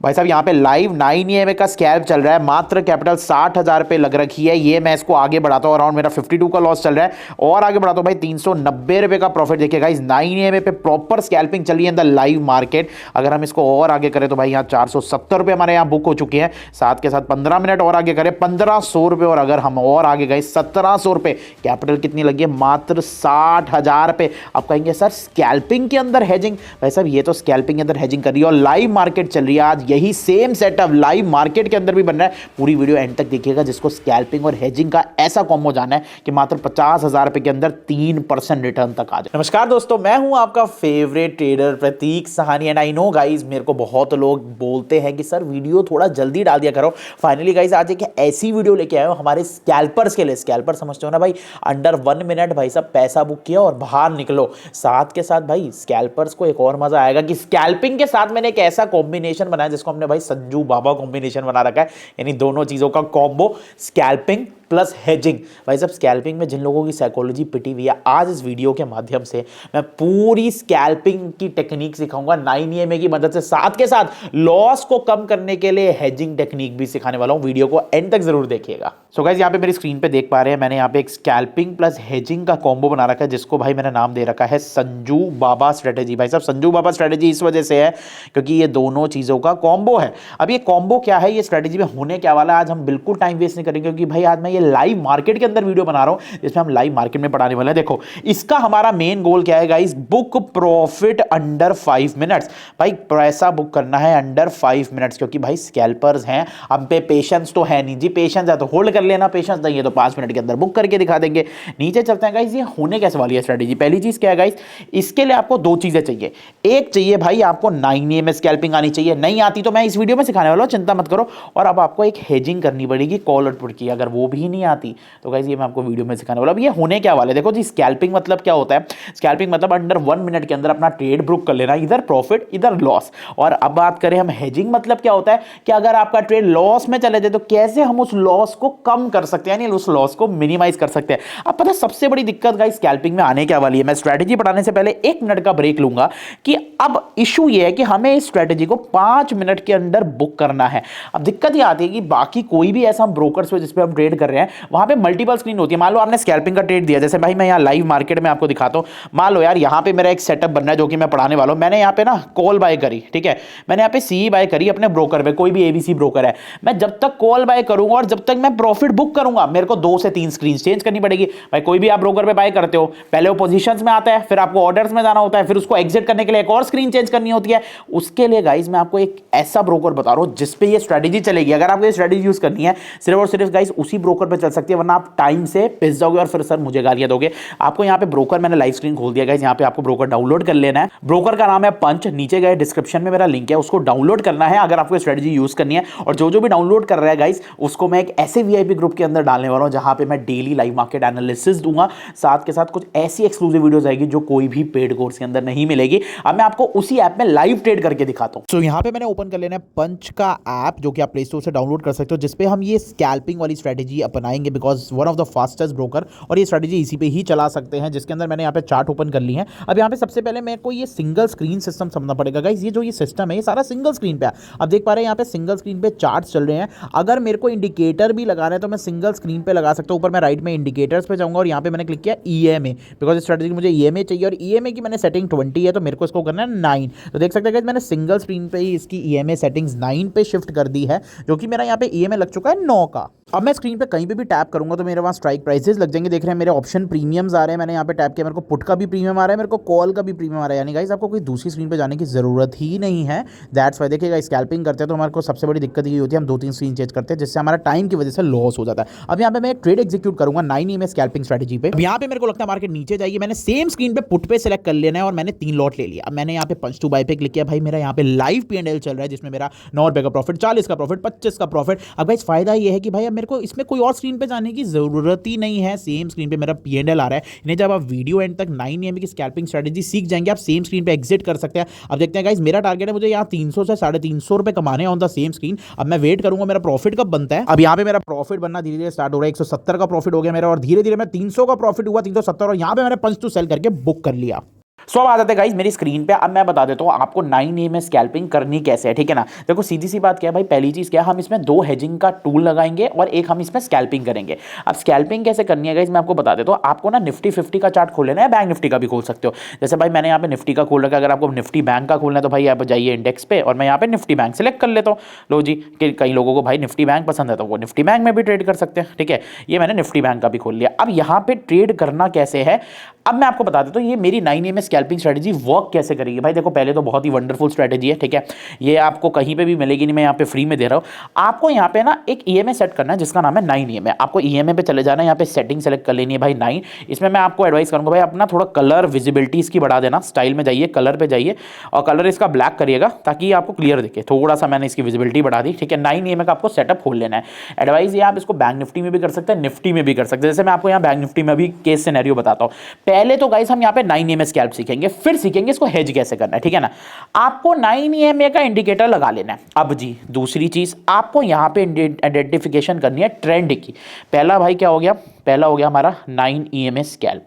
भाई साहब यहाँ पे लाइव 9 EMA का स्कैल्प चल रहा है, मात्र कैपिटल 60,000 पे लग रखी है। ये मैं इसको आगे बढ़ाता हूँ, अराउंड मेरा 52 का लॉस चल रहा है और आगे बढ़ाता हूँ भाई 390 रुपए का प्रॉफिट। देखिए गाइस 9 EMA पे प्रॉपर स्कैल्पिंग चल रही है इन द लाइव मार्केट। अगर हम इसको और आगे करें तो भाई यहाँ 470 रुपए हमारे यहाँ बुक हो चुके हैं। साथ के साथ 15 मिनट और आगे करें 1500 रुपए, और अगर हम और आगे गए 1700 रुपए। कैपिटल कितनी लगी है? मात्र 60,000 पे। आप कहेंगे सर स्कैल्पिंग के अंदर हेजिंग? भाई साहब ये तो स्कैल्पिंग के अंदर हेजिंग कर रही है और लाइव मार्केट चल रही है। आज यही सेम सेटअप लाइव मार्केट के अंदर भी बन रहा है। पूरी वीडियो एंड तक देखिएगा, जिसको स्कैल्पिंग और हेजिंग का ऐसा कॉम्बो जाना है कि मात्र 50,000 रुपए के अंदर 3% रिटर्न तक आ जाए। नमस्कार दोस्तों, मैं हूं आपका favourite trader Prateek Sahani and I know guys, मेरे को बहुत लोग बोलते हैं कि सर वीडियो थोड़ा जल्दी डाल दिया करो। फाइनली गाइस आज एक ऐसी वीडियो लेके आए हो हमारे स्कैल्पर्स के लिए। स्कैल्पर समझते हो ना भाई, अंडर 1 मिनट भाई सब पैसा बुक किया और बाहर निकलो। साथ के साथ भाई स्कैल्पर्स को एक और मजा आएगा कि स्कैल्पिंग के साथ मैंने एक ऐसा कॉम्बिनेशन बनाया जिसको हमने भाई संजू बाबा कॉम्बिनेशन बना रखा है, यानी दोनों चीजों का कॉम्बो, स्कैल्पिंग प्लस हेजिंग। भाई साहब स्कैल्पिंग में जिन लोगों की साइकोलॉजी पिटी हुई है, आज इस वीडियो के माध्यम से मैं पूरी स्कैल्पिंग की टेक्निक सिखाऊंगा 9 EMA की मदद से। साथ के साथ लॉस को कम करने के लिए हेजिंग टेक्निक भी सिखाने वाला हूं। वीडियो को एंड तक जरूर देखिएगा। सो गाइस यहाँ पे मेरी स्क्रीन पे देख पा रहे हैं, मैंने यहाँ पे एक स्कैल्पिंग प्लस हेजिंग का कॉम्बो बना रखा है, जिसको भाई मैंने नाम दे रखा है संजू बाबा स्ट्रेटेजी। भाई साहब संजू बाबा स्ट्रेटेजी इस वजह से है क्योंकि ये दोनों चीजों का कॉम्बो है। अब ये कॉम्बो क्या है, ये स्ट्रेटेजी में होने क्या वाला है, आज हम बिल्कुल टाइम वेस्ट नहीं करेंगे, क्योंकि भाई आज मैं ये लाइव मार्केट के अंदर वीडियो बना रहा हूं जिसमें हम लाइव मार्केट में पढ़ाने वाले हैं। देखो इसका हमारा मेन गोल क्या है guys, book profit under 5 minutes. भाई पैसा बुक करना है अंडर 5 मिनट्स, क्योंकि भाई स्कैल्पर्स हैं, हम पे पेशेंस तो है नहीं जी। पेशेंस है तो होल्ड कर लेना, पेशेंस नहीं है तो 5 मिनट के अंदर बुक करके दिखा देंगे। नीचे चलते हैं गाइस, ये होने कैसे वाली है स्ट्रेटेजी। पहली चीज क्या है गाइस, इसके लिए आपको दो चीजें चाहिए। एक चाहिए भाई आपको 9 EMA स्कैल्पिंग आनी चाहिए, नहीं आती तो मैं इस वीडियो में सिखाने वाला हूं, चिंता मत करो। और अब आपको एक हेजिंग करनी पड़ेगी कॉल और पुट की, अगर वो भी नहीं आती तो गाइस ये मैं आपको वीडियो में सिखाने वाला हूं। अब ये होने क्या वाले, देखो जी स्कैल्पिंग मतलब क्या होता है। स्कैल्पिंग मतलब अंडर 1 मिनट के अंदर अपना ट्रेड बुक कर लेना, इधर प्रॉफिट इधर लॉस। और अब बात करें हम हेजिंग मतलब क्या होता है कि अगर आपका ट्रेड लॉस में चले जाए तो कैसे हम उस लॉस को कम कर सकते हैं, यानी उस लॉस को मिनिमाइज कर सकते हैं। अब पता है सबसे बड़ी दिक्कत गाइस स्कैल्पिंग में आने क्या वाली है। मैं स्ट्रेटेजी पढ़ाने से पहले 1 मिनट का ब्रेक लूंगा कि अब इशू ये है कि हमें इस स्ट्रेटेजी को 5 मिनट के अंदर बुक करना है। अब दिक्कत ये आती है कि बाकी कोई भी ऐसा हम ब्रोकर्स पे जिस पे हम ट्रेड कर रहे हैं वहां पे मल्टीपल स्क्रीन होती है। मान लो आपने स्कैल्पिंग का ट्रेड दिया, जैसे भाई मैं यहाँ लाइव मार्केट में आपको दिखाता हूँ। मान लो यार यहाँ पे मेरा एक सेटअप बन रहा है जो कि मैं पढ़ाने वाला हूँ। मैंने यहाँ पे ना कॉल बाय करी, ठीक है, मैंने यहाँ पे सी बाय करी अपने ब्रोकर पे, कोई भी एबीसी ब्रोकर है। मैं जब तक कॉल बाय करूंगा और जब तक मैं प्रॉफिट बुक करूंगा मेरे को 2 से 3 स्क्रीन चेंज करनी पड़ेगी। भाई कोई भी आप ब्रोकर पे बाय करते हो, पहले वो पोजीशंस में आता है, फिर आपको ऑर्डर्स में जाना होता है, फिर उसको एग्जिट करने के लिए एक और स्क्रीन चेंज करनी होती है। उसके लिए गाइस मैं आपको एक ऐसा ब्रोकर बता रहा हूं जिसपे ये स्ट्रेटेजी चलेगी। अगर आपको ये स्ट्रेटेजी यूज करनी है सिर्फ और सिर्फ गाइस उसी ब्रोकर पे चल सकती है, वरना आप टाइम से पिस जाओगे और फिर सर मुझे गालियां दोगे। आपको यहाँ पे ब्रोकर, मैंने लाइव स्क्रीन खोल दिया गाइस, यहाँ पे आपको ब्रोकर डाउनलोड कर लेना है। ब्रोकर का नाम है पंच, नीचे गए डिस्क्रिप्शन में मेरा लिंक है, उसको डाउनलोड करना है अगर आपको स्ट्रेटेजी यूज करनी है। और जो जो भी डाउनलोड कर रहा है गाइस उसको मैं एक ऐसे वीआईपी ग्रुप के अंदर डालने वाला हूं जहां पे मैं डेली लाइव मार्केट एनालिसिस दूंगा। साथ के साथ कुछ ऐसी एक्सक्लूसिव वीडियोस आएगी जो कोई भी पेड कोर्स के अंदर नहीं मिलेगी। अब मैं आपको उसी ऐप में लाइव ट्रेड करके दिखाता हूं। तो यहाँ पे मैंने ओपन कर लेना है पंच का ऐप, जो कि आप प्ले स्टोर से डाउनलोड कर सकते हो, जिसपे हम ये स्कैल्पिंग वाली स्ट्रेटेजी अपनाएंगे, because one of the fastest broker और ये स्ट्रेटेजी इसी पे ही चला सकते हैं। जिसके अंदर मैंने यहाँ पे चार्ट ओपन कर ली है। अब यहाँ पे सबसे पहले मेरे को ये सिंगल स्क्रीन सिस्टम समझना पड़ेगा गाइस। ये जो ये सिस्टम है ये सारा सिंगल स्क्रीन पे है। अब देख पा रहे हैं यहाँ पे सिंगल स्क्रीन पे चार्ट्स चल रहे हैं। अगर मेरे को इंडिकेटर भी लगाना है तो मैं सिंगल स्क्रीन पे लगा सकता हूँ। ऊपर मैं राइट में इंडिकेटर्स पे जाऊंगा और यहाँ पे मैंने क्लिक किया EMA, बिकॉज इस स्ट्रेटेजी मुझे EMA चाहिए और EMA की मैंने सेटिंग 20 है तो मेरे को इसको करना है 9। तो देख सकते हैं मैंने सिंगल स्क्रीन पे ही इसकी EMA सेटिंग्स 9 पे शिफ्ट कर दी है, जो कि मेरा यहाँ पे EMA लग चुका है 9 का। अब मैं स्क्रीन पे कहीं पे भी टैप करूंगा तो मेरे वहाँ स्ट्राइक प्राइसेस लग जाएंगे। देख रहे हैं मेरे ऑप्शन प्रीमियम्स आ रहे हैं। मैंने यहाँ पे टैप किया, मेरे को पुट का भी प्रीमियम आ रहा है, मेरे को कॉल का भी प्रीमियम आ रहा है। यानी गाइस आपको कोई दूसरी स्क्रीन पे जाने की जरूरत ही नहीं है। दैट्स वाई देखिएगा स्कैल्पिंग करते हैं तो हमारे को सबसे बड़ी दिक्कत ये होती है हम 2-3 स्क्रीन चेंज करते हैं, जिससे हमारा टाइम की वजह से लॉस हो जाता है। अब यहाँ पे मैं ट्रेड एग्जीक्यूट करूंगा 9 EMA स्कैल्पिंग स्ट्रेटेजी पे। अब यहाँ पे मेरे को लगता है मार्केट नीचे जाएगी। मैंने सेम स्क्रीन पे पुट पे सेलेक्ट कर लेना है और मैंने 3 लॉट ले लिया। अब मैंने यहाँ पे पंच टू बाय पे क्लिक किया। भाई मेरा यहाँ पे लाइव P&L चल रहा है जिसमें मेरा 9 रुपए का प्रॉफिट, 40 का प्रॉफिट, 25 का प्रॉफिट। अब गाइस फायदा ये है कि भाई अब मेरे को इसमें कोई और स्क्रीन पे जाने की जरूरत ही नहीं है। सेम स्क्रीन पे मेरा P&L आ रहा है। इन्हें जब आप वीडियो एंड तक 9 EMA की स्कैल्पिंग स्ट्रेटेजी सीख जाएंगे आप सेम स्क्रीन पे एग्जिट कर सकते हैं। अब देखते हैं गाइस मेरा टारगेट है मुझे यहाँ 300 से 350 रुपए कमाने ऑन द सेम स्क्रीन। अब मैं वेट करूंगा मेरा प्रॉफिट कब बनता है। अब यहाँ पे मेरा प्रॉफिट बनना धीरे धीरे स्टार्ट हो रहा है। 170 का प्रॉफिट हो गया मेरा और धीरे धीरे मैं 300 का प्रॉफिट हुआ, 370, और यहाँ पे मैंने पंच टू सेल करके बुक कर लिया। सो अब आ जाते हैं गाइस मेरी स्क्रीन पे। अब मैं बता देता हूँ आपको 9 में स्कैल्पिंग करनी कैसे है, ठीक है ना। देखो सीधी सी बात क्या है भाई, पहली चीज क्या है, हम इसमें 2 हेजिंग का टूल लगाएंगे और एक हम इसमें स्कैल्पिंग करेंगे। अब स्कैल्पिंग कैसे करनी है गाइस मैं आपको बता देता हूँ। आपको ना निफ्टी 50 का चार्ट खोल लेना है, बैंक निफ्टी का भी खोल सकते हो। जैसे भाई मैंने यहाँ पे निफ्टी का खोल रखा है, अगर आपको निफ्टी बैंक का खोलना है तो भाई आप जाइए इंडेक्स पे और मैं यहाँ पे निफ्टी बैंक सेलेक्ट कर लेता हूँ। लो जी, कि कई लोगों को भाई निफ्टी बैंक पसंद है तो वो निफ्टी बैंक में भी ट्रेड कर सकते हैं, ठीक है। ये मैंने निफ्टी बैंक का भी खोल लिया। अब यहाँ पे ट्रेड करना कैसे है अब मैं आपको बता देता हूँ। ये मेरी 9 में स्कैल्पिंग स्ट्रेटजी वर्क कैसे करेगी भाई। देखो पहले तो बहुत ही वंडरफुल स्ट्रेटजी है, ठीक है। ये आपको कहीं पे भी मिलेगी नहीं, मैं यहाँ पे फ्री में दे रहा हूँ आपको। यहाँ पे ना एक ईएमए सेट करना है जिसका नाम है 9 ईएमए। आपको ईएमए पे चले जाना है, यहाँ पे सेटिंग सेलेक्ट कर लेनी है भाई 9। इसमें मैं आपको एडवाइस करूंगा भाई अपना थोड़ा कलर विजिबिलिटी इसकी बढ़ा देना। स्टाइल में जाइए, कलर पे जाइए और कलर इसका ब्लैक करिएगा ताकि आपको क्लियर दिखे। थोड़ा सा मैंने इसकी विजिबिलिटी बढ़ा दी, ठीक है। 9 ईएमए का आपको सेटअप खोल लेना है। एडवाइस ये आप इसको बैंक निफ्टी में भी कर सकते हैं, निफ्टी में भी कर सकते हैं। जैसे मैं आपको यहाँ बैंक निफ्टी में भी केस सिनेरियो बताता हूँ। पहले तो गाइस हम यहाँ पे 9 ईएमए स्कैल्प सीखेंगे, फिर सीखेंगे इसको हेज कैसे करना है, ठीक है ना। आपको 9 ईएमए का इंडिकेटर लगा लेना है। अब जी दूसरी चीज आपको यहाँ पे आइडेंटिफिकेशन करनी है ट्रेंड की। पहला भाई क्या हो गया, पहला हो गया हमारा 9 ईएमए स्कैल्प,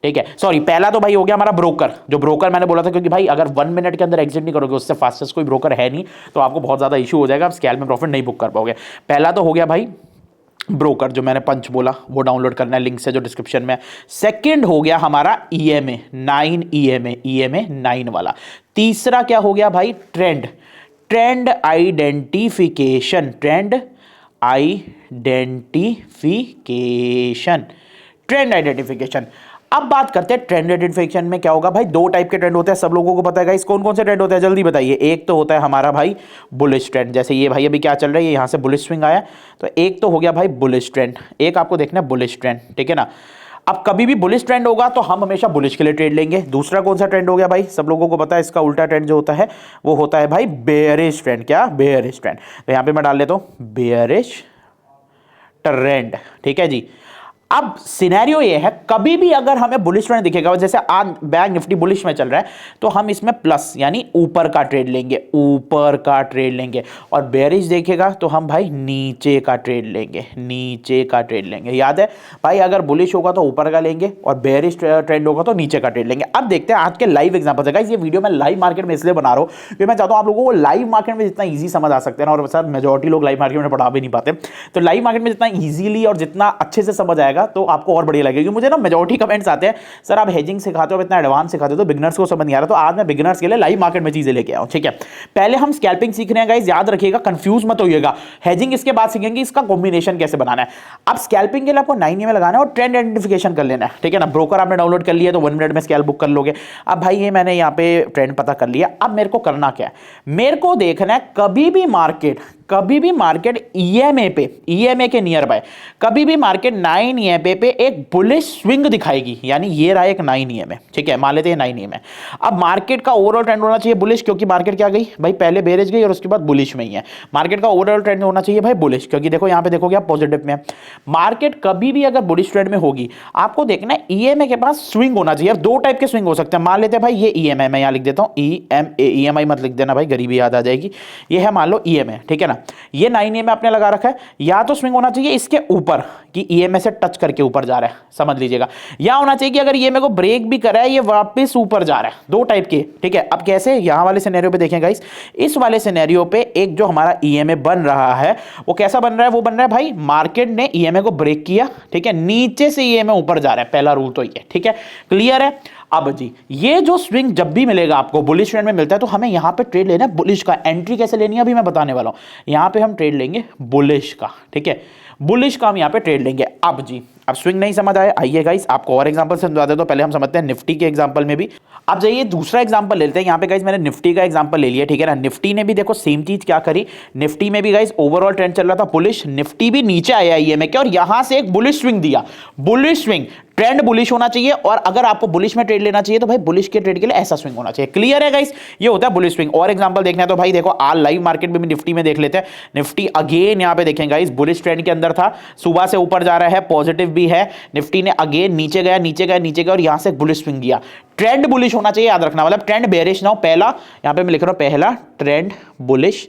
ठीक है। सॉरी पहला तो भाई हो गया हमारा ब्रोकर। जो ब्रोकर मैंने बोला था, क्योंकि भाई अगर 1 मिनट के अंदर एग्जिट नहीं करोगे, उससे फास्टेस्ट कोई ब्रोकर है नहीं, तो आपको बहुत ज्यादा इशू हो जाएगा, आप स्कैल्प में प्रॉफिट नहीं बुक कर पाओगे। पहला तो हो गया भाई ब्रोकर, जो मैंने पंच बोला वो डाउनलोड करना है, लिंक से जो डिस्क्रिप्शन में है। सेकंड हो गया हमारा ईएमए 9 ईएमए 9 वाला। तीसरा क्या हो गया भाई, trend, trend identification, trend identification, trend identification. अब बात करते हैं ट्रेंड आइडेंटिफिकेशन में क्या होगा भाई। 2 टाइप के ट्रेंड होते हैं, सब लोगों को पता है गाइस। कौन कौन से ट्रेंड होते हैं जल्दी बताइए। एक तो होता है हमारा भाई बुलिश ट्रेंड, जैसे ये भाई अभी क्या चल रहा है, ये यहां से बुलिश स्विंग आया, तो एक तो हो गया भाई बुलिश ट्रेंड, एक आपको देखना है बुलिश ट्रेंड, ठीक है ना। अब कभी भी बुलिश ट्रेंड होगा तो हम हमेशा बुलिश के लिए ट्रेड लेंगे। दूसरा कौन सा ट्रेंड हो गया भाई, सब लोगों को पता है, इसका उल्टा ट्रेंड जो होता है वो होता है भाई बेयरिश ट्रेंड। क्या, बेयरिश ट्रेंड। तो यहां पे मैं डाल लेता हूं बेयरिश ट्रेंड, ठीक है जी। अब सिनेरियो ये है, कभी भी अगर हमें बुलिश ट्रेंड दिखेगा, जैसे आज बैंक निफ्टी बुलिश में चल रहा है, तो हम इसमें प्लस यानी ऊपर का ट्रेड लेंगे, ऊपर का ट्रेड लेंगे। और बेरिश देखेगा तो हम भाई नीचे का ट्रेड लेंगे, नीचे का ट्रेड लेंगे। याद है भाई, अगर बुलिश होगा तो ऊपर का लेंगे और बेरिश ट्रेंड होगा तो नीचे का ट्रेड लेंगे। अब देखते हैं आज के लाइव एग्जांपल है। ये वीडियो मैं लाइव मार्केट में इसलिए बना रहा हूं क्योंकि मैं चाहता हूं आप लोगों को लाइव मार्केट में जितना ईजी समझ आ सकते हैं, और सर मेजॉरिटी लोग लाइव मार्केट में पढ़ा भी नहीं पाते, तो लाइव मार्केट में जितना ईजिली और जितना अच्छे से समझ आएगा तो आपको और बढ़िया लगेगी। मुझे ना मेजॉरिटी कमेंट्स आते हैं, सर आप हेजिंग सिखाते हो, इतना एडवांस सिखाते हो तो बिगिनर्स को समझ नहीं आ रहा। तो आज मैं बिगिनर्स के लिए लाइव मार्केट में चीजें लेके आया हूं, ठीक है। पहले हम स्कैल्पिंग सीख रहे हैं गाइस, याद रखिएगा, कंफ्यूज मत होइएगा। हेजिंग इसके बाद सीखेंगे, इसका कॉम्बिनेशन कैसे बनाना है। अब स्कैल्पिंग के लिए आपको 9 में लगाना है और ट्रेंड आइडेंटिफिकेशन कर लेना है, ठीक है ना। ब्रोकर आपने डाउनलोड कर लिया तो 1 मिनट में स्कैल्प बुक कर लोगे। अब भाई ये मैंने यहाँ पे ट्रेंड पता कर लिया। अब मेरे को करना क्या है, मेरे को देखना है कभी भी मार्केट ईएमए पे, ईएमए के नियर बाय कभी भी मार्केट 9 ईएमए पे एक बुलिश स्विंग दिखाएगी, यानी ये रहा एक 9 ईएमए, ठीक है, मान लेते हैं 9 ईएमए। अब मार्केट का ओवरऑल ट्रेंड होना चाहिए बुलिश, क्योंकि मार्केट क्या गई भाई, पहले बेरिश गई और उसके बाद बुलिश में ही है। मार्केट का ओवरऑल ट्रेंड होना चाहिए भाई बुलिश, क्योंकि देखो यहां पे देखोगे आप पॉजिटिव में। मार्केट कभी भी अगर बुलिश ट्रेंड में होगी, आपको देखना है ईएमए के पास स्विंग होना चाहिए। 2 टाइप के स्विंग हो सकते हैं, मान लेते हैं भाई ये ईएमए, मैं यहां लिख देता हूं ईएमए, ईएमआई मत लिख देना भाई, गरीबी याद आ जाएगी। ये है मान लो ईएमए, ठीक है ना। ये 9 ईएमए आपने लगा रखा है, या तो स्विंग होना चाहिए इसके ऊपर कि ईएमए से टच करके ऊपर जा रहा है, समझ लीजिएगा, या होना चाहिए कि अगर ईएमए को ब्रेक भी कर रहा है ये वापस ऊपर जा रहा है। 2 टाइप के, ठीक है। अब कैसे, यहां वाले सिनेरियो पे देखें गाइस, इस वाले सिनेरियो पे एक जो हमारा ईएमए बन रहा है वो कैसा बन रहा है, वो बन रहा है भाई मार्केट ने ईएमए को ब्रेक किया, ठीक है, नीचे से ईएमए ऊपर जा रहा है। पहला रूल तो ये, ठीक है, क्लियर है। अब जी ये जो स्विंग जब भी मिलेगा आपको बुलिश ट्रेंड में मिलता है, तो हमें यहां पे ट्रेड लेना है बुलिश का। एंट्री कैसे लेनी है अभी मैं बताने वाला हूं। यहां पे हम ट्रेड लेंगे बुलिश का, ठीक है, बुलिश का हम यहां पे ट्रेड लेंगे। अब जी अब स्विंग नहीं समझ आया, आइए गाइस आपको और एग्जांपल समझा देता हूं। पहले हम समझते हैं निफ्टी के एग्जांपल में भी। अब जाइए दूसरा एग्जांपल लेते हैं। यहां पे गाइस मैंने निफ्टी का एग्जांपल ले लिया, ठीक है ना। निफ्टी ने भी देखो सेम चीज क्या करी, निफ्टी में भी गाइस ओवरऑल ट्रेंड चल रहा था बुलिश, निफ्टी भी नीचे आया ईएमए के और यहां से एक बुलिश स्विंग दिया, बुलिश स्विंग। ट्रेंड बुलिश होना चाहिए और अगर आपको बुलिश में ट्रेड लेना चाहिए तो भाई बुलिश के ट्रेड के लिए ऐसा स्विंग होना चाहिए। क्लियर है गाइस, ये होता है बुलिश स्विंग। और एग्जांपल देखना है तो भाई देखो आज लाइव मार्केट में भी निफ्टी में देख लेते हैं। निफ्टी अगेन यहां पे देखें गाइस बुलिश ट्रेंड के अंदर था, सुबह से ऊपर जा रहा है, पॉजिटिव भी है। निफ्टी ने अगेन नीचे गया नीचे गया नीचे गया और यहां से बुलिश स्विंग दिया। ट्रेंड बुलिश होना चाहिए, याद रखना, मतलब ट्रेंड बेरिश ना हो। पहला यहां पे मैं लिख रहा हूं, पहला ट्रेंड बुलिश,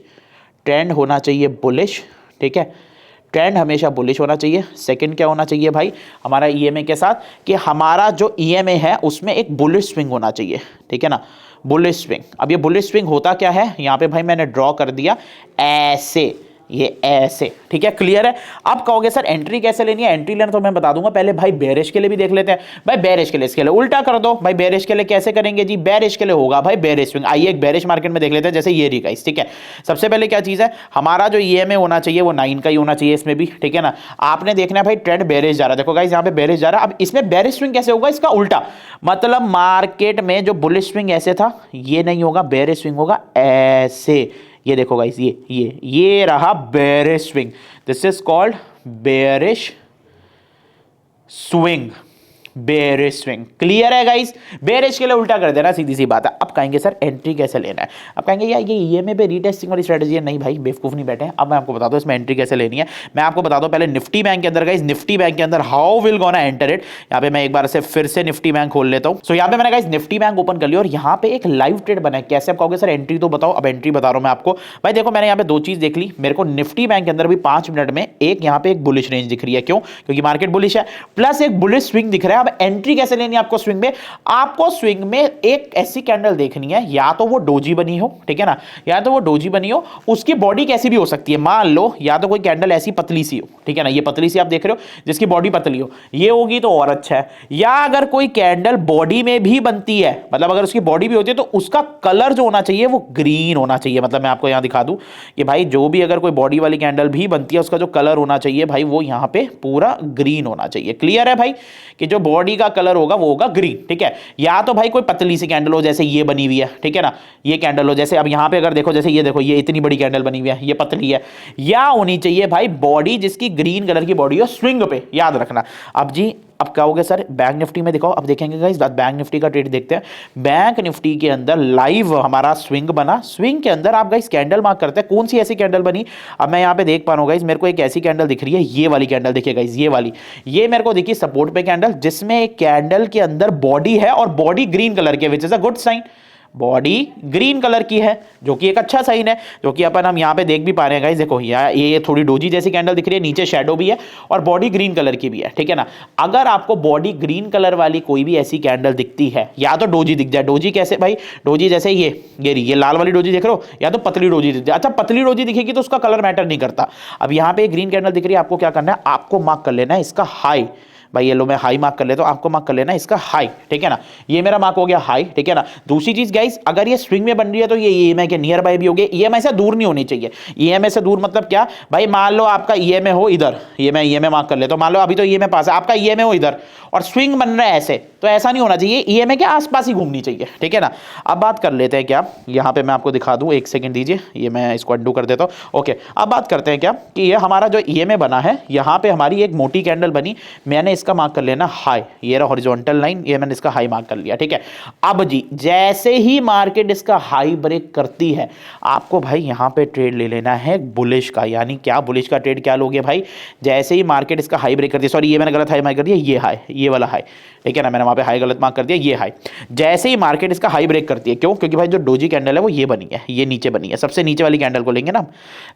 ट्रेंड होना चाहिए बुलिश, ठीक है, ट्रेंड हमेशा बुलिश होना चाहिए। सेकंड क्या होना चाहिए भाई हमारा ईएमए के साथ, कि हमारा जो ईएमए है उसमें एक बुलिश स्विंग होना चाहिए, ठीक है ना, बुलिश स्विंग। अब ये बुलिश स्विंग होता क्या है, यहां पे भाई मैंने ड्रॉ कर दिया ऐसे, ये ऐसे, ठीक है, क्लियर है। अब कहोगे सर एंट्री कैसे लेनी है, एंट्री लेना तो मैं बता दूंगा, पहले भाई बेरिश के लिए भी देख लेते हैं। भाई बेरिश के लिए, इसके लिए उल्टा कर दो भाई, बेरिश के लिए कैसे करेंगे जी, बेरिश के लिए होगा भाई बेरिश स्विंग। आइए एक बेरिश मार्केट में देख लेते हैं, जैसे ये रही गाइस, ठीक है। सबसे पहले क्या चीज है, हमारा जो ईएमए होना चाहिए वो 9 का ही होना चाहिए इसमें भी, ठीक है ना। आपने देखना है भाई ट्रेंड बेरिश जा रहा है, देखो गाइस यहाँ पे बेरिश जा रहा है। अब इसमें बेरिश स्विंग कैसे होगा, इसका उल्टा, मतलब मार्केट में जो बुलिश स्विंग ऐसे था ये नहीं होगा, बेरिश स्विंग होगा ऐसे। ये देखो गाइस, ये रहा bearish swing, this is called bearish swing, bearish swing, clear है गाइस। बेरिश के लिए उल्टा कर देना, सीधी सी बात है। अब कहेंगे सर एंट्री कैसे लेना है, अब कहेंगे यार ये ईएमए पे रीटेस्टिंग वाली स्ट्रेटजी है, नहीं भाई बेवकूफ नहीं बैठे हैं। अब मैं आपको बता दूं इसमें एंट्री कैसे लेनी है, मैं आपको बता दूं पहले निफ्टी बैंक के अंदर गाइस, निफ्टी बैंक के अंदर how will gonna enter it. यहाँ पे मैं एक बार से फिर से निफ्टी बैंक खोल लेता हूँ। सो यहाँ पे मैंने गाइस निफ्टी बैंक ओपन कर लिया और यहाँ पे एक लाइव ट्रेड बना है। कैसे आप कहोगे सर एंट्री तो बताओ, अब एंट्री बता रहा हूँ मैं आपको। भाई देखो मैंने यहाँ पे दो चीज देख ली, मेरे को निफ्टी बैंक के अंदर भी 5 मिनट में एक यहाँ पे एक बुलिश रेंज दिख रही है, क्यों, क्योंकि मार्केट बुलिश है, प्लस एक बुलिश स्विंग दिख रहा है। अब एंट्री कैसे लेनी है आपको स्विंग में, आपको स्विंग में एक ऐसी कैंडल देखनी है, या तो वो डोजी बनी हो, ठीक है ना, या तो वो डोजी बनी हो, उसकी बॉडी कैसी भी हो सकती है, मान लो या तो कोई कैंडल ऐसी पतली सी हो, ठीक है ना, ये पतली सी आप देख रहे हो जिसकी बॉडी पतली हो, ये होगी तो और अच्छा है। या अगर कोई कैंडल बॉडी में भी बनती है, मतलब अगर उसकी बॉडी भी होती है तो उसका कलर जो होना चाहिए वो ग्रीन होना चाहिए। मतलब मैं आपको यहां दिखा दूं कि भाई जो भी अगर कोई बॉडी वाली कैंडल भी बनती है उसका जो कलर होना चाहिए भाई वो यहां पे पूरा ग्रीन होना चाहिए। क्लियर है भाई, कि जो बॉडी का कलर होगा वो होगा ग्रीन, ठीक है। या तो भाई कोई पतली सी कैंडल हो जैसे ये बनी हुई है, ठीक है ना, ये कैंडल हो, जैसे अब यहां पे अगर देखो, जैसे ये देखो, ये इतनी बड़ी कैंडल बनी हुई है, ये पतली है। या होनी चाहिए भाई बॉडी जिसकी ग्रीन कलर की बॉडी हो स्विंग पे, याद रखना। अब जी अब कहोगे सर बैंक निफ्टी में दिखाओ, अब देखेंगे गाइस बैंक निफ्टी का ट्रेड देखते हैं। बैंक निफ्टी के अंदर लाइव हमारा स्विंग बना, स्विंग के अंदर आप गाइस कैंडल मार्क करते हैं, कौन सी ऐसी कैंडल बनी। अब मैं यहां पे देख पा रहा हूं गाइस, मेरे को एक ऐसी कैंडल दिख रही है, ये वाली कैंडल देखिए गाइस, ये वाली, ये मेरे को दिखी सपोर्ट पे कैंडल, जिसमें एक कैंडल के अंदर बॉडी है और बॉडी ग्रीन कलर की, which is a good sign. Body green colour की है जो कि एक अच्छा साइन है, जो कि अपन हम यहां पे देख भी पा रहे हैं गाइस। देखो ये थोड़ी डोजी जैसी कैंडल दिख रही है, नीचे शैडो भी है और बॉडी ग्रीन कलर की भी है, ठीक है ना। अगर आपको बॉडी ग्रीन कलर वाली कोई भी ऐसी कैंडल दिखती है, या तो डोजी दिख जाए, डोजी कैसे भाई, डोजी जैसे ये लाल वाली डोजी देख रहे हो, या तो पतली डोजी दिख जाए। अच्छा पतली डोजी दिखेगी तो उसका कलर मैटर नहीं करता। अब यहां पे ग्रीन कैंडल दिख रही है, आपको क्या करना है, आपको मार्क कर लेना है इसका हाई। भाई ये लो मैं हाई मार्क कर लेता हूं, आपको मार्क कर लेना इसका हाई, ठीक है ना। ये मेरा मार्क हो गया हाई, ठीक है ना। दूसरी चीज गाइस, अगर ये स्विंग में बन रही है तो ये ईएमआई के नियर बाय भी हो गया। ईएमआई से दूर नहीं होनी चाहिए, ईएमआई से दूर मतलब क्या भाई, मान लो आपका ईएमआई हो इधर, ये मैं ईएमआई मार्क कर लेता हूं, मान लो अभी तो ईएमआई पास है, आपका ईएमआई हो इधर और स्विंग बन रहा है ऐसे, तो ऐसा नहीं होना चाहिए, ईएमआई के आसपास ही घूमनी चाहिए, ठीक है ना। अब बात कर लेते हैं क्या, यहां पे मैं आपको दिखा दूं, एक सेकंड दीजिए, ये मैं इसको अंडू कर देता हूं। ओके अब बात करते हैं क्या कि ये हमारा जो ईएमआई बना है, यहां पे हमारी एक मोटी कैंडल बनी, मैंने इसका मार्क कर लेना हाई, ये रहा हॉरिजॉन्टल लाइन, ये मैंने इसका हाई मार्क कर लिया, ठीक है। अब जी जैसे ही मार्केट इसका हाई ब्रेक करती है, आपको भाई यहां पे ट्रेड ले लेना है बुलिश का। यानी क्या बुलिश का ट्रेड क्या लोगे भाई, जैसे ही मार्केट इसका हाई ब्रेक करती है, सॉरी ये मैंने गलत हाई मार्क कर दिया, ये हाई, ये वाला हाई, ठीक है ना, मैंने वहां पे हाई गलत मार्क कर दिया, ये हाई। जैसे ही मार्केट इसका हाई ब्रेक करती है, क्यों, क्योंकि भाई जो डोजी कैंडल है वो ये बनी है, ये नीचे बनी है, सबसे नीचे वाली कैंडल को लेंगे ना,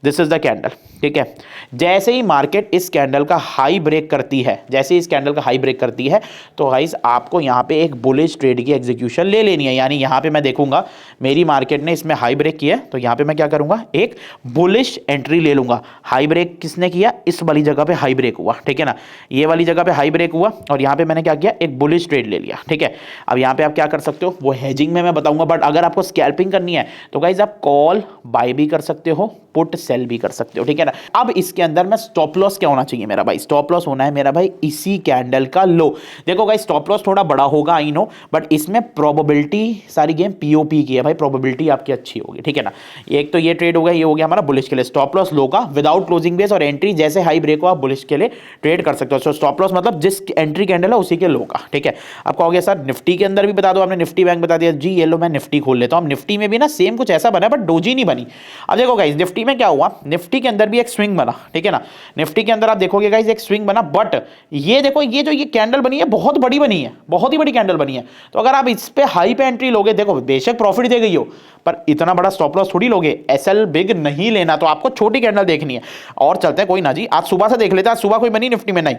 दिस इज द कैंडल, ठीक है। जैसे ही मार्केट इस कैंडल का हाई ब्रेक करती है, जैसे इस कैंडल का हाई ब्रेक करती है, तो गाइस आपको यहां पे एक बुलिश ट्रेड की एग्जीक्यूशन ले लेनी है। यानी यहां पे मैं देखूंगा मेरी मार्केट ने इसमें हाई ब्रेक किया, तो यहां पे मैं क्या करूंगा, एक बुलिश एंट्री ले लूंगा। हाई ब्रेक किसने किया, इस वाली जगह पे हाई ब्रेक हुआ, ठीक है ना, ये वाली जगह पे हाई ब्रेक हुआ और यहां पे मैंने क्या किया, एक बुलिश ट्रेड ले लिया, ठीक है। अब यहां पे आप क्या कर सकते हो, वो हेजिंग में मैं बताऊंगा, बट अगर आपको स्कैल्पिंग करनी है तो गाइस आप कॉल बाय भी कर सकते हो, पुट सेल भी कर सकते हो, ठीक है ना। अब इसके अंदर मैं स्टॉप लॉस क्या होना चाहिए मेरा भाई, स्टॉप लॉस होना है मेरा भाई इसी कैंडल का लो। देखो गाइस स्टॉप लॉस थोड़ा बड़ा होगा आई नो, बट इसमें प्रोबेबिलिटी सारी गेम पीओपी की है भाई, प्रोबेबिलिटी आपकी अच्छी होगी, ठीक है ना। एक तो ये ट्रेड हो गया, ये हो गया हमारा बुलिश के लिए, स्टॉप लॉस लो का विदाउट क्लोजिंग बेस, और एंट्री जैसे हाई ब्रेक हो आप बुलिश के लिए ट्रेड कर सकते हो। सो स्टॉप लॉस मतलब जिस एंट्री कैंडल है उसी के लो का, ठीक है। आप कहोगे सर निफ्टी के अंदर भी बता दो, आपने निफ्टी बैंक बता दिया जी, ये लो मैं निफ्टी खोल लेता हूं। निफ्टी में भी ना सेम कुछ ऐसा बना है बट डोजी नहीं बनी। अब देखो गाइस निफ्टी निफ्टी में क्या हुआ, निफ्टी के अंदर भी एक स्विंग बना, ठीक है ना, निफ्टी के अंदर आप देखोगे गाइस एक स्विंग बना, बट ये देखो ये जो ये कैंडल बनी है बहुत बड़ी बनी है, बहुत ही बड़ी कैंडल बनी है। तो अगर आप इस पे हाई पे एंट्री लोगे, देखो बेशक प्रॉफिट दे गई हो पर इतना बड़ा स्टॉप लॉस थोड़ी लोगे, एसएल बिग नहीं लेना, तो आपको छोटी कैंडल देखनी है। और चलते हैं कोई ना जी, आज सुबह से देख लेते हैं, आज सुबह कोई बनी निफ्टी में नहीं।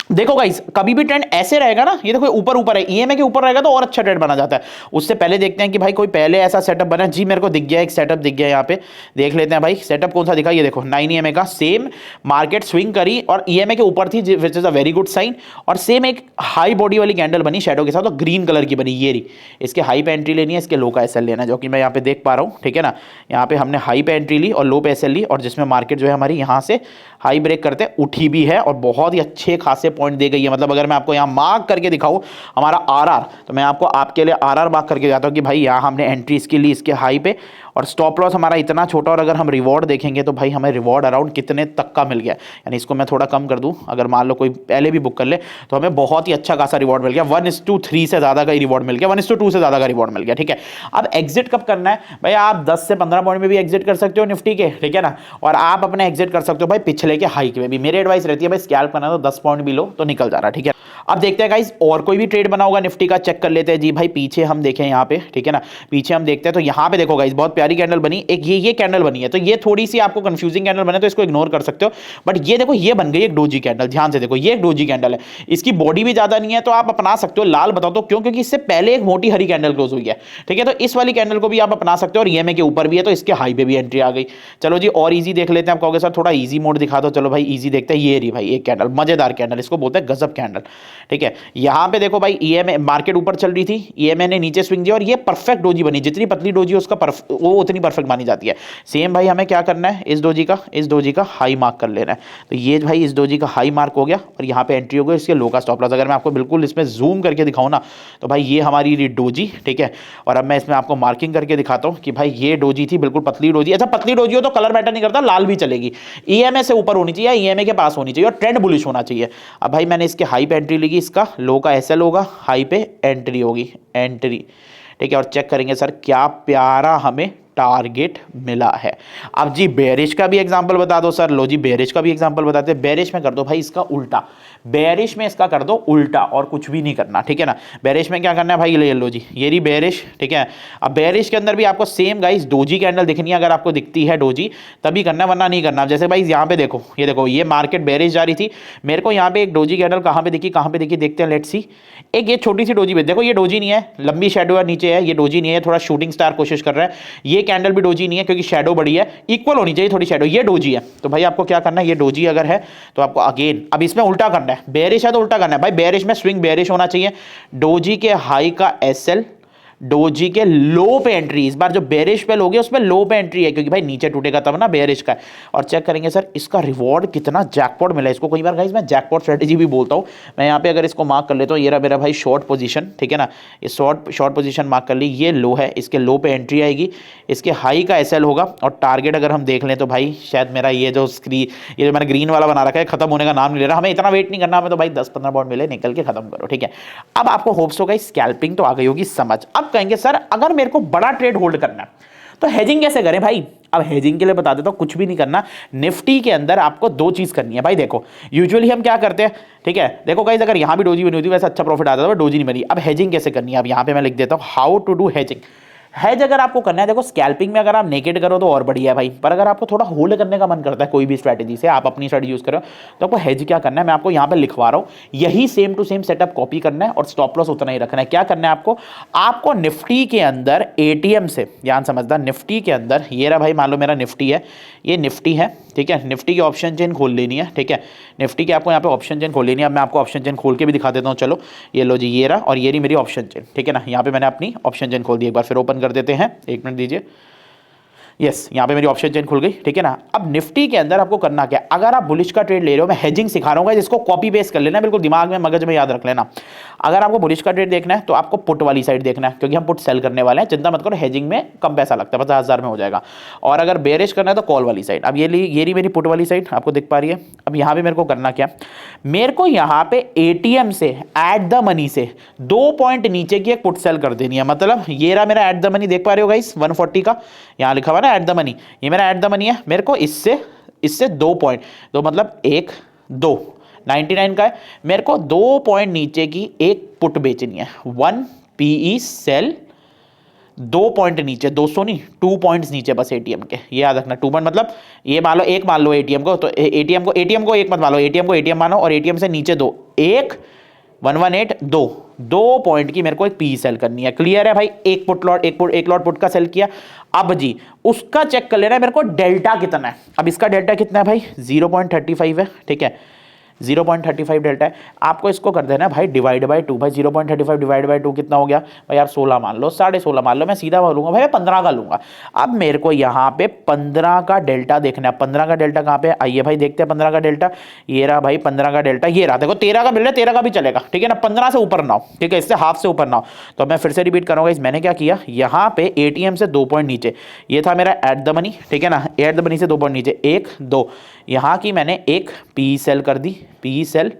देखो गाइस कभी भी ट्रेंड ऐसे रहेगा ना, ये देखो ऊपर ऊपर है, ईएमए के ऊपर रहेगा तो और अच्छा ट्रेंड बना जाता है। उससे पहले देखते हैं कि भाई कोई पहले ऐसा सेटअप बना जी, मेरे को दिख गया एक सेटअप दिख गया यहाँ पे, देख लेते हैं भाई सेटअप कौन सा दिखा। ये देखो 9 ईएमए का सेम मार्केट स्विंग करी और ईएमए के ऊपर थी, which is a very good sign. और सेम एक हाई बॉडी वाली कैंडल बनी शैडो के साथ, तो ग्रीन कलर की बनी ये रही। इसके हाई पे एंट्री लेनी है, इसके लो का एसएल लेना है, जो कि मैं यहाँ पे देख पा रहा हूँ, ठीक है ना। यहाँ पे हमने हाई पे एंट्री ली और लो पे एसएल ली, और जिसमें मार्केट जो है हमारी यहाँ से हाई ब्रेक करते उठी भी है और बहुत ही अच्छे खासे पॉइंट दे गई है। मतलब अगर मैं आपको यहाँ मार्क करके दिखाऊं हमारा आरआर, तो मैं आपको आपके लिए आरआर मार्क करके दिखाता हूँ कि भाई यहाँ हमने एंट्री इसके लिए इसके हाई पे, और स्टॉप लॉस हमारा इतना छोटा, और अगर हम रिवॉर्ड देखेंगे तो भाई हमें रिवॉर्ड अराउंड कितने तक का मिल गया। यानी इसको मैं थोड़ा कम कर दूं, अगर मान लो कोई पहले भी बुक कर ले तो हमें बहुत ही अच्छा खासा रिवॉर्ड मिल गया, 1:3 से ज़्यादा का ही रिवॉर्ड मिल गया, 1:2 से ज़्यादा का रिवॉर्ड मिल गया, ठीक है। अब एग्जिट कब करना है भाई, आप 10 से 15 पॉइंट में भी एग्जिट कर सकते हो निफ्टी के, ठीक है ना। और आप अपने एग्जिट कर सकते हो भाई पिछले के हाई में भी। मेरी एडवाइस रहती है भाई स्कैल्प करना तो 10 पॉइंट भी लो तो निकल जा रहा है, ठीक है। अब देखते हैं गाइस और कोई भी ट्रेड बना होगा निफ्टी का, चेक कर लेते हैं जी भाई। पीछे हम देखें यहाँ पे, ठीक है ना, पीछे हम देखते हैं तो यहाँ पे देखो गाइस बहुत प्यारी कैंडल बनी, एक ये कैंडल बनी है, तो ये थोड़ी सी आपको कंफ्यूजिंग कैंडल बने तो इसको इग्नोर कर सकते हो, बट ये देखो ये बन गई एक डोजी कैंडल, ध्यान से देखो ये एक डोजी कैंडल है, इसकी बॉडी भी ज्यादा नहीं है तो आप अपना सकते हो। लाल बताओ तो क्यों, क्योंकि इससे पहले एक मोटी हरी कैंडल क्लोज हुई है, ठीक है। तो इस वाली कैंडल को भी आप अपना सकते हो, और ईएमए के ऊपर भी है तो इसके हाई पे भी एंट्री आ गई। चलो जी और इजी देख लेते हैं। आप कहोगे सर थोड़ा इजी मोड दिखा दो, चलो भाई इजी देखते हैं। ये रही भाई एक कैंडल, मजेदार कैंडल, इसको बोलते हैं गजब कैंडल, ठीक है। यहाँ पे देखो भाई ईएमए मार्केट ऊपर चल रही थी, ईएमए ने नीचे स्विंग दिया और ये परफेक्ट डोजी बनी, जितनी पतली डोजी उसका वो उतनी परफेक्ट मानी जाती है। सेम भाई हमें क्या करना है, इस डोजी का हाई मार्क कर लेना है। तो ये भाई इस डोजी का हाई मार्क हो गया और यहाँ पे एंट्री हो गई, इसके लो का स्टॉप लॉस। अगर मैं आपको बिल्कुल इसमें जूम करके दिखाऊं ना तो भाई ये हमारी डोजी, ठीक है। और अब मैं इसमें आपको मार्किंग करके दिखाता हूँ कि भाई ये डोजी थी, बिल्कुल पतली डोजी। अच्छा पतली डोजी हो तो कलर मैटर नहीं करता, लाल भी चलेगी, ईएमए से ऊपर होनी चाहिए, ईएमए के पास होनी चाहिए और ट्रेंड बुलिश होना चाहिए। अब भाई मैंने इसके हाई पे एंट्री ली, इसका लो का एसएल होगा, हाई पे एंट्री होगी, एंट्री, ठीक है। और चेक करेंगे सर क्या प्यारा हमें टारगेट मिला है। अब जी बेरिश का भी एग्जांपल बता दो सर, लो जी बेरिश का भी एग्जांपल बताते हैं। बेरिश में कर दो भाई इसका उल्टा, बेरिश में इसका कर दो उल्टा और कुछ भी नहीं करना, ठीक है ना। बेरिश में क्या करना है भाई, ले लो जी ये रही बेरिश, ठीक है। अब बेरिश के अंदर भी आपको सेम गाइस डोजी कैंडल दिखनी है, अगर आपको दिखती है डोजी तभी करना है वरना नहीं करना। जैसे भाई यहाँ पे देखो, ये देखो ये मार्केट बेरिश जा रही थी, मेरे को यहाँ पे एक डोजी कैंडल कहाँ पे दिखी, देखते हैं, लेट्स सी। एक ये छोटी सी डोजी पे देखो, ये डोजी नहीं है, लंबी शेडो है नीचे है, ये डोजी नहीं है, थोड़ा शूटिंग स्टार कोशिश कर रहा है। ये कैंडल भी डोजी नहीं है क्योंकि शेडो बड़ी है, इक्वल होनी चाहिए थोड़ी शेडो, ये डोजी है। तो भाई आपको क्या करना है, ये डोजी अगर है तो आपको अगेन अब इसमें उल्टा करना है, बेरिश है तो उल्टा करना है भाई। बेरिश में स्विंग बेरिश होना चाहिए, डोजी के हाई का एसएल, डोजी के लो पे एंट्री। इस बार जो बेरिश पे लोगे उसमें लो पे एंट्री है क्योंकि भाई नीचे टूटेगा तब ना, बेरिश का है। और चेक करेंगे सर इसका रिवॉर्ड कितना जैकपॉट मिला है इसको। कई बार गाइस मैं जैकपॉट स्ट्रेटेजी भी बोलता हूँ। मैं यहाँ पे अगर इसको मार्क कर लेता हूँ, ये रहा मेरा भाई शॉर्ट पोजीशन, ठीक है ना, ये शॉर्ट पोजीशन मार्क कर ली, ये लो है, इसके लो पे एंट्री आएगी, इसके हाई का एसएल होगा और टारगेट अगर हम देख लें तो भाई शायद मेरा ये जो मैंने ग्रीन वाला बना रखा है खत्म होने का नाम नहीं ले रहा। हमें इतना वेट नहीं करना, हमें तो भाई 10-15 पॉइंट मिले निकल के खत्म करो, ठीक है। अब आपको होप्स होगा स्कैल्पिंग तो आ गई होगी समझ। अब कहेंगे सर अगर मेरे को बड़ा ट्रेड होल्ड करना है तो हेजिंग कैसे करें भाई। अब हेजिंग के लिए बता देता हूं, कुछ भी नहीं करना। निफ्टी के अंदर आपको दो चीज करनी है भाई। देखो यूजुअली हम क्या करते हैं, ठीक है, देखो गाइस अगर यहां भी डोजी बनी होती वैसे अच्छा प्रॉफिट आता था, डोजी नहीं बनी। अब हेजिंग कैसे करनी है, अब यहां पे मैं लिख देता हूं how to do hedging. Hedge अगर आपको करना है, देखो स्कैल्पिंग में अगर आप नेकेड करो तो और बढ़िया है भाई, पर अगर आपको थोड़ा होल्ड करने का मन करता है कोई भी स्ट्रैटेजी से, आप अपनी स्ट्रैटेजी यूज करो तो आपको हेज क्या करना है, मैं आपको यहाँ पे लिखवा रहा हूँ, यही same to same setup copy करना है और स्टॉप लॉस उतना ही रखना है। क्या करना है आपको निफ्टी के अंदर एटीएम से, ध्यान समझदार, निफ्टी के अंदर ये रहा भाई, मान लो मेरा निफ्टी है, ये निफ्टी है, ठीक है, निफ्टी की ऑप्शन चेन खोल लेनी है, ठीक है, निफ्टी की आपको यहाँ पे ऑप्शन चेन खोल लेनी है। अब मैं आपको ऑप्शन चेन खोल के भी दिखा देता हूँ, चलो ये लो जी ये रहा और ये रही मेरी ऑप्शन चेन, ठीक है ना। यहाँ पे मैंने अपनी ऑप्शन चेन खोल दी, एक बार फिर ओपन कर देते हैं, एक मिनट दीजिए, यस यहाँ पे मेरी ऑप्शन चेन खुल गई, ठीक है ना। अब निफ्टी के अंदर आपको करना क्या, अगर आप बुलिश का ट्रेड ले रहे हो, मैं हेजिंग सिखा रहा हूँ जिसको कॉपी पेस्ट कर लेना है, बिल्कुल दिमाग में मगज में याद रख लेना। अगर आपको बुलिश का ट्रेड देखना है तो आपको पुट वाली साइड देखना है क्योंकि हम पुट सेल करने वाले हैं, चिंता मत करो, हेजिंग में कम पैसा लगता है, 50,000 में हो जाएगा। और अगर बेरिश करना है तो कॉल वाली साइड। अब ये रही मेरी पुट वाली साइड, आपको दिख पा रही है। अब यहाँ पे मेरे को करना क्या, मेरे को यहाँ पे एटीएम से एट द मनी से 2 पॉइंट नीचे की एक पुट सेल कर देनी है। मतलब ये रहा मेरा एट द मनी, देख पा रहे हो गाइस 140 का यहाँ लिखा हुआ ना मेरा एट द मनी, ये मेरा एट द मनी है, मेरे को इससे 2 पॉइंट, तो मतलब 1 2 99 का है, मेरे को 2 पॉइंट नीचे की एक पुट बेचनी है, 1 पीई सेल 2 पॉइंट नीचे, 200 नहीं 2 पॉइंट्स नीचे बस एटीएम के, ये याद रखना। 2 पॉइंट मतलब ये मान लो एक मान लो एटीएम को, तो एटीएम को एक मत मान लो, एटीएम को एटीएम मानो और एटीएम से नीचे 2, 1 118 2 पॉइंट की मेरे को एक पी सेल करनी है। क्लियर है भाई, एक लॉट पुट का सेल किया। अब जी उसका चेक कर लेना है मेरे को डेल्टा कितना है। अब इसका डेल्टा कितना है भाई 0.35 है, ठीक है 0.35 डेल्टा है। आपको इसको कर देना है भाई डिवाइड बाय 2। भाई 0.35 डिवाइड बाय 2 कितना हो गया भाई यार 16 मान लो, 16.5 मान लो, मैं सीधा बोलूंगा भाई 15 का लूंगा। अब मेरे को यहाँ पे 15 का डेल्टा देखना है। 15 का डेल्टा कहाँ पे, आइए भाई देखते हैं 15 का डेल्टा। ये रहा भाई 15 का डेल्टा, ये रहा, देखो 13 का मिल रहा है, 13 का भी चलेगा, ठीक है ना, 15 से ऊपर ना हो, ठीक है, इससे हाफ से ऊपर ना हो। तो मैं फिर से रिपीट करूंगा, मैंने क्या किया, यहाँ पे एटीएम से 2 पॉइंट नीचे, ये था मेरा एट द मनी, ठीक है ना, एट द मनी से 2 पॉइंट नीचे 1 2, यहाँ की मैंने एक पी सेल कर दी, पी सेल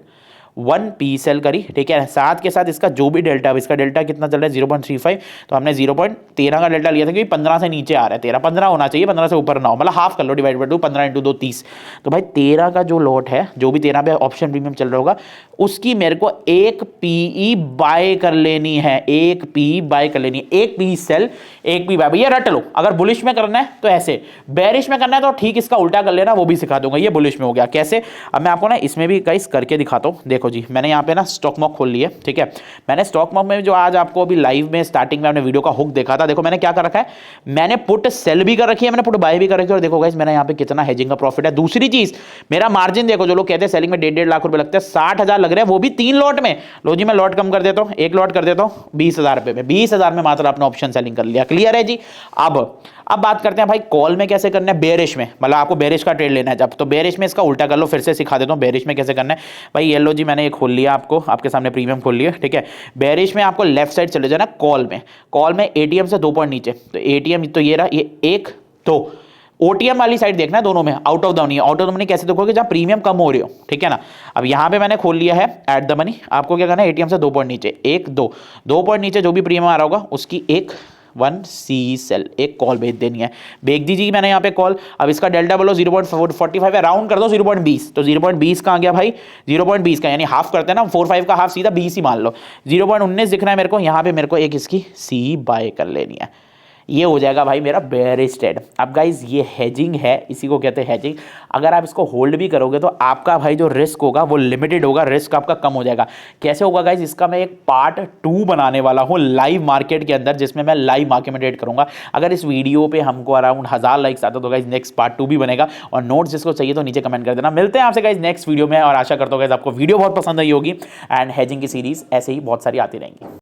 1 पी सेल करी, ठीक है। साथ के साथ इसका जो भी डेल्टा, इसका डेल्टा कितना चल रहा है 0.35, तो हमने 0.13 का डेल्टा लिया था क्योंकि 15 से नीचे आ रहा है, 15 होना चाहिए, 15 से ऊपर ना हो, मतलब हाफ कर लो, डिवाइड बाय 2, 15 × 2 30। तो भाई 13 का जो लॉट है, जो भी 13 पे ऑप्शन प्रीमियम चल रहा होगा, उसकी मेरे को एक पीई बाय कर लेनी है, एक पी बाय कर लेनी है, एक पी सेल एक पी बाय। भैया रट लो, अगर बुलिश में करना है तो ऐसे, बेरिश में करना है तो ठीक इसका उल्टा कर लेना, वो भी सिखा दूंगा। ये बुलिश में हो गया कैसे, अब मैं आपको ना इसमें भी गाइस करके दिखाता हूँ। देखो जी मैंने यहाँ पे ना स्टॉक मॉक खोल लिया, ठीक है। मैंने स्टॉक मॉक में जो आज आपको अभी लाइव में स्टार्टिंग में आपने वीडियो का हुक देखा था, देखो मैंने क्या कर रखा है, मैंने पुट सेल भी कर रखी है, मैंने पुट बाय भी कर रखी है, और देखो गाइस मैंने यहाँ पे कितना हेजिंग का प्रॉफिट है। दूसरी चीज मेरा मार्जिन देखो, जो लोग कहते हैं सेलिंग में 1.5 लाख रुपए लगते हैं, 60,000 लग रहे हैं, वो भी 3 लॉट में। लो जी मैं लॉट कम कर देता हूँ, एक लॉट कर देता हूँ 20,000 रुपए में, 20,000 में मात्र आपने ऑप्शन सेलिंग कर लिया। क्लियर है जी। अब बात करते हैं भाई कॉल में कैसे करना है, बेरिश में, मतलब आपको बेरिश का ट्रेड लेना है जब, तो बेरिश में इसका उल्टा कर लो, फिर से सिखा देता हूं बेरिश में कैसे करना है। भाई ये लो जी मैंने ये खोल लिया, आपके सामने प्रीमियम खोल लिया, ठीक है। बेरिश में आपको लेफ्ट साइड चले जाना, कॉल में एटीएम से 2 पॉइंट नीचे, तो एटीएम तो ये रहा, ये 1 2, ओटीएम वाली साइड देखना है दोनों में, out of the money. Out of the money कैसे देखोगे, जब प्रीमियम कम हो रही हो, ठीक है ना। अब यहां पे मैंने खोल लिया है एट द मनी, आपको क्या करना है, एटीएम से 2 पॉइंट नीचे 1 2 पॉइंट नीचे जो भी प्रीमियम आ रहा होगा उसकी एक 1 सी सेल एक कॉल भेज देनी है, भेज दीजिए मैंने यहाँ पे कॉल। अब इसका डेल्टा बोलो 0.45 है, राउंड कर दो 0.20, तो 0.20 का आ गया भाई, 0.20 का, यानी हाफ करते हैं ना 45 का हाफ, सीधा 20 ही मान लो, 0.19 दिख रहा है मेरे को। यहाँ पे मेरे को एक इसकी सी बाय कर लेनी है, ये हो जाएगा भाई मेरा बेयरिश ट्रेड। अब गाइज ये हेजिंग है, इसी को कहते हैं हेजिंग। अगर आप इसको होल्ड भी करोगे तो आपका भाई जो रिस्क होगा वो लिमिटेड होगा, रिस्क आपका कम हो जाएगा। कैसे होगा गाइज, इसका मैं एक पार्ट 2 बनाने वाला हूँ लाइव मार्केट के अंदर, जिसमें मैं लाइव मार्केट में ट्रेड करूंगा। अगर इस वीडियो पे हमको अराउंड 1000 लाइक्स आता तो गाइज नेक्स्ट पार्ट 2 भी बनेगा, और नोट्स जिसको चाहिए तो नीचे कमेंट कर देना। मिलते हैं आपसे गाइज नेक्स्ट वीडियो में, और आशा करता हूँ गाइज आपको वीडियो बहुत पसंद आई होगी, एंड हेजिंग की सीरीज ऐसे ही बहुत सारी आती रहेंगी।